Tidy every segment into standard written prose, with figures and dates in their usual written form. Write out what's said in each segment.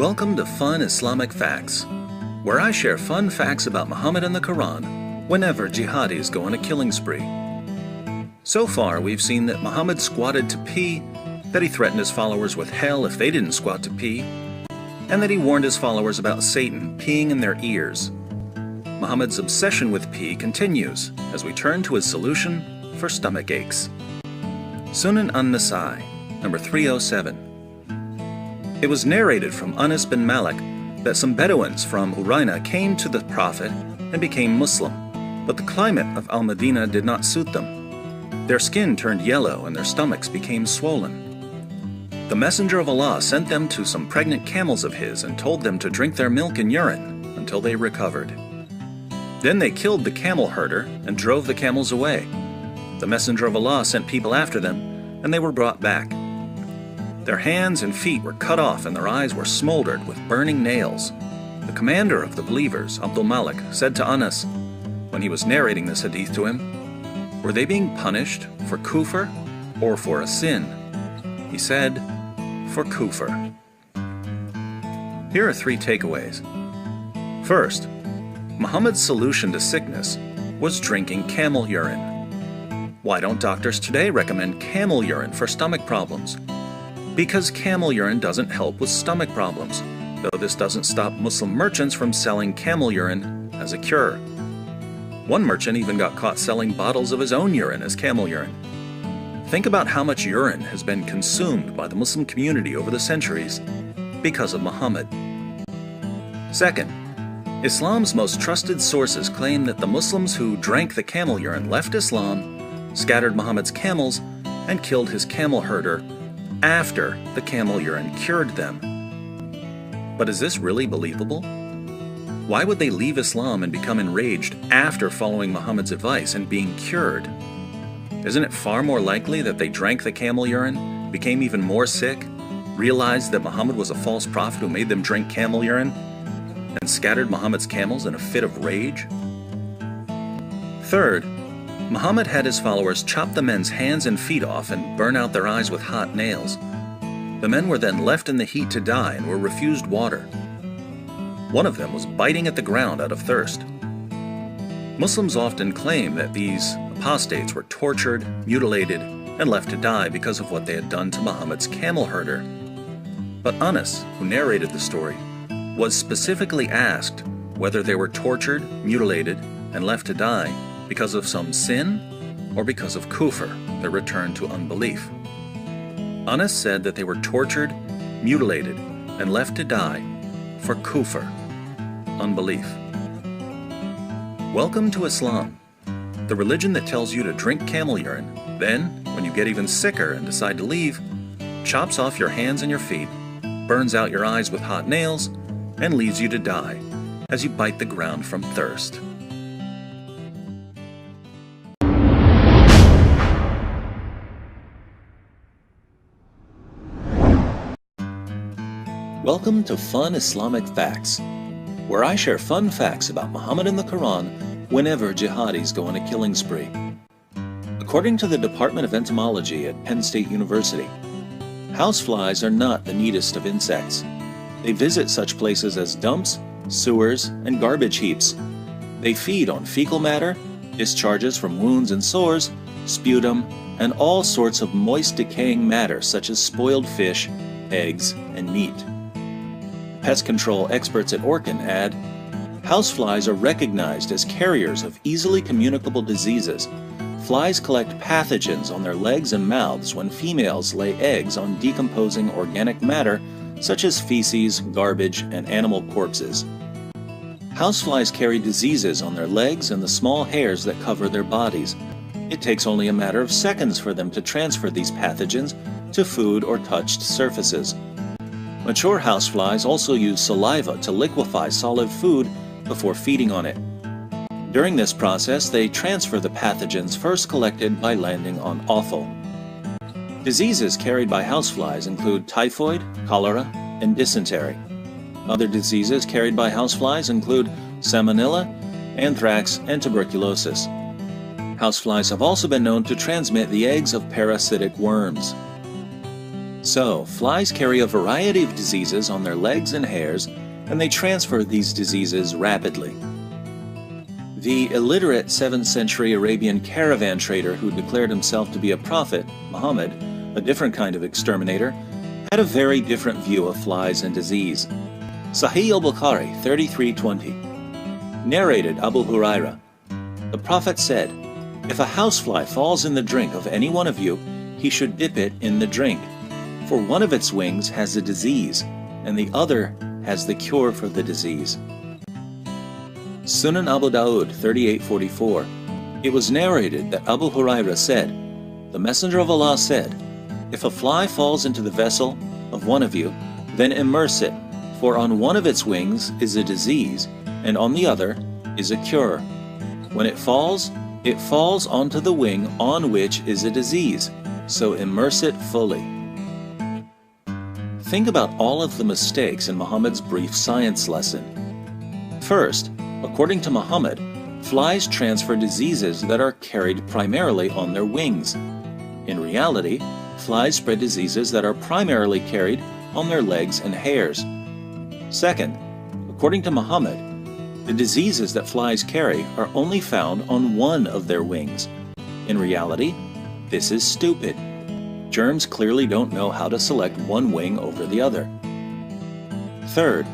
Welcome to Fun Islamic Facts, where I share fun facts about Muhammad and the Quran whenever jihadis go on a killing spree. So far, we've seen that Muhammad squatted to pee, that he threatened his followers with hell if they didn't squat to pee, and that he warned his followers about Satan peeing in their ears. Muhammad's obsession with pee continues as we turn to his solution for stomach aches. Sunan an-Nasa'i, number 307. It was narrated from Anas bin Malik that some Bedouins from Uraina came to the Prophet and became Muslim, but the climate of Al-Madinah did not suit them. Their skin turned yellow and their stomachs became swollen. The Messenger of Allah sent them to some pregnant camels of his and told them to drink their milk and urine until they recovered. Then they killed the camel herder and drove the camels away. The Messenger of Allah sent people after them, and they were brought back. Their hands and feet were cut off and their eyes were smoldered with burning nails. The commander of the believers, Abdul Malik, said to Anas, when he was narrating this hadith to him, "Were they being punished for kufr or for a sin?" He said, "For kufr." Here are 3 takeaways. First, Muhammad's solution to sickness was drinking camel urine. Why don't doctors today recommend camel urine for stomach problems? Because camel urine doesn't help with stomach problems, though this doesn't stop Muslim merchants from selling camel urine as a cure. One merchant even got caught selling bottles of his own urine as camel urine. Think about how much urine has been consumed by the Muslim community over the centuries because of Muhammad. Second, Islam's most trusted sources claim that the Muslims who drank the camel urine left Islam, scattered Muhammad's camels, and killed his camel herder after the camel urine cured them. But is this really believable? Why would they leave Islam and become enraged after following Muhammad's advice and being cured? Isn't it far more likely that they drank the camel urine, became even more sick, realized that Muhammad was a false prophet who made them drink camel urine, and scattered Muhammad's camels in a fit of rage? Third, Muhammad had his followers chop the men's hands and feet off and burn out their eyes with hot nails. The men were then left in the heat to die and were refused water. One of them was biting at the ground out of thirst. Muslims often claim that these apostates were tortured, mutilated, and left to die because of what they had done to Muhammad's camel herder. But Anas, who narrated the story, was specifically asked whether they were tortured, mutilated, and left to die because of some sin or because of kufr, their return to unbelief. Anas said that they were tortured, mutilated, and left to die for kufr, unbelief. Welcome to Islam, the religion that tells you to drink camel urine, then, when you get even sicker and decide to leave, chops off your hands and your feet, burns out your eyes with hot nails, and leaves you to die as you bite the ground from thirst. Welcome to Fun Islamic Facts, where I share fun facts about Muhammad and the Quran whenever jihadis go on a killing spree. According to the Department of Entomology at Penn State University, houseflies are not the neatest of insects. They visit such places as dumps, sewers, and garbage heaps. They feed on fecal matter, discharges from wounds and sores, sputum, and all sorts of moist decaying matter such as spoiled fish, eggs, and meat. Pest control experts at Orkin add, houseflies are recognized as carriers of easily communicable diseases. Flies collect pathogens on their legs and mouths when females lay eggs on decomposing organic matter such as feces, garbage, and animal corpses. Houseflies carry diseases on their legs and the small hairs that cover their bodies. It takes only a matter of seconds for them to transfer these pathogens to food or touched surfaces. Mature houseflies also use saliva to liquefy solid food before feeding on it. During this process, they transfer the pathogens first collected by landing on offal. Diseases carried by houseflies include typhoid, cholera, and dysentery. Other diseases carried by houseflies include salmonella, anthrax, and tuberculosis. Houseflies have also been known to transmit the eggs of parasitic worms. So, flies carry a variety of diseases on their legs and hairs, and they transfer these diseases rapidly. The illiterate 7th century Arabian caravan trader who declared himself to be a prophet, Muhammad, a different kind of exterminator, had a very different view of flies and disease. Sahih al-Bukhari 33:20 narrated Abu Huraira, "The Prophet said, if a housefly falls in the drink of any one of you, he should dip it in the drink, for one of its wings has a disease, and the other has the cure for the disease." Sunan Abu Dawud 38:44 it was narrated that Abu Huraira said, "The Messenger of Allah said, if a fly falls into the vessel of one of you, then immerse it, for on one of its wings is a disease, and on the other is a cure. When it falls onto the wing on which is a disease, so immerse it fully." Think about all of the mistakes in Muhammad's brief science lesson. First, according to Muhammad, flies transfer diseases that are carried primarily on their wings. In reality, flies spread diseases that are primarily carried on their legs and hairs. Second, according to Muhammad, the diseases that flies carry are only found on one of their wings. In reality, this is stupid. Germs clearly don't know how to select one wing over the other. Third,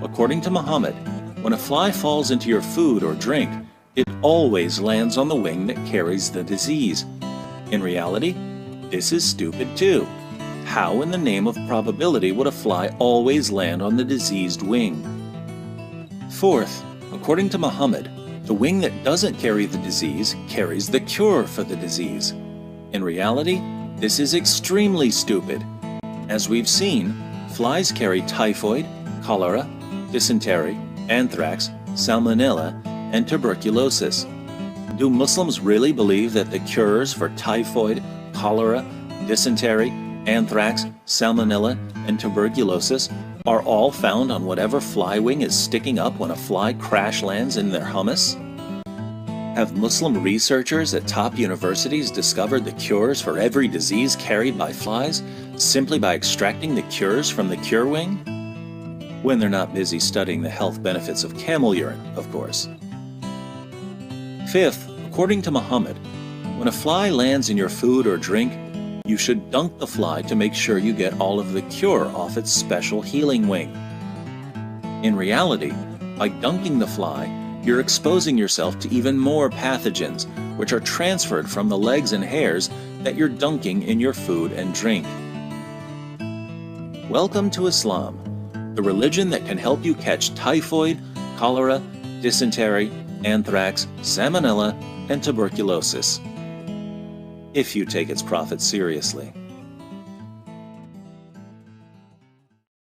according to Muhammad, when a fly falls into your food or drink, it always lands on the wing that carries the disease. In reality, this is stupid too. How in the name of probability would a fly always land on the diseased wing? Fourth, according to Muhammad, the wing that doesn't carry the disease carries the cure for the disease. In reality, this is extremely stupid. As we've seen, flies carry typhoid, cholera, dysentery, anthrax, salmonella, and tuberculosis. Do Muslims really believe that the cures for typhoid, cholera, dysentery, anthrax, salmonella, and tuberculosis are all found on whatever fly wing is sticking up when a fly crash lands in their hummus? Have Muslim researchers at top universities discovered the cures for every disease carried by flies simply by extracting the cures from the cure wing? When they're not busy studying the health benefits of camel urine, of course. Fifth, according to Muhammad, when a fly lands in your food or drink, you should dunk the fly to make sure you get all of the cure off its special healing wing. In reality, by dunking the fly, you're exposing yourself to even more pathogens, which are transferred from the legs and hairs that you're dunking in your food and drink. Welcome to Islam, the religion that can help you catch typhoid, cholera, dysentery, anthrax, salmonella, and tuberculosis, if you take its prophets seriously.